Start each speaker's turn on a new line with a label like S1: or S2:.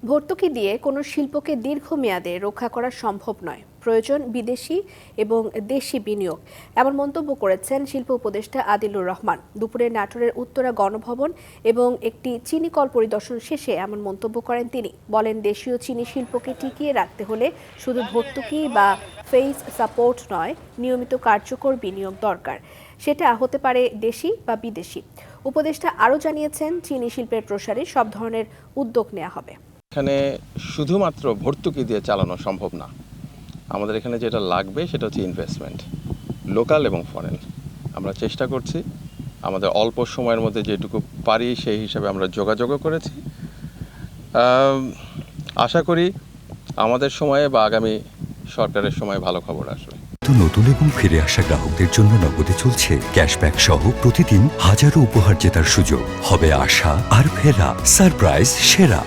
S1: ভর্তুকি দিয়ে কোনো শিল্পকে দীর্ঘমেয়াদে রক্ষা করা সম্ভব নয়, প্রয়োজন বিদেশি এবং দেশি বিনিয়োগ, এমন মন্তব্য করেছেন শিল্প উপদেষ্টা আদিলুর রহমান। দুপুরে নাটোরের উত্তরা গণভবন এবং একটি চিনি কল পরিদর্শন শেষে এমন মন্তব্য করেন তিনি। বলেন, দেশীয় চিনি শিল্পকে টিকিয়ে রাখতে হলে শুধু ভর্তুকি বা ফেস সাপোর্ট নয়, নিয়মিত কার্যকর বিনিয়োগ দরকার। সেটা হতে পারে দেশি বা বিদেশি। উপদেষ্টা আরও জানিয়েছেন, চিনি শিল্পের প্রসারে সব ধরনের উদ্যোগ নেওয়া হবে।
S2: এখানে শুধুমাত্র ভর্তুকি দিয়ে চালানো সম্ভব না। আমাদের এখানে যেটা লাগবে সেটা হচ্ছে ইনভেস্টমেন্ট, লোকাল এবং ফরেন। আমরা চেষ্টা করছি আমাদের অল্প সময়ের মধ্যে যেটুকু পারি সেই হিসাবে আমরা যোগাযোগও করেছি। আশা করি আমাদের সময়ে বা আগামী সরকারের সময় ভালো খবর আসবে।
S3: নতুন এবং ফিরে আসা গ্রাহকদের জন্য নগদে চলছে ক্যাশব্যাক সহ প্রতিদিন হাজারো উপহার জেতার সুযোগ। হবে আশা আর ফেরা, সারপ্রাইজ সেরা।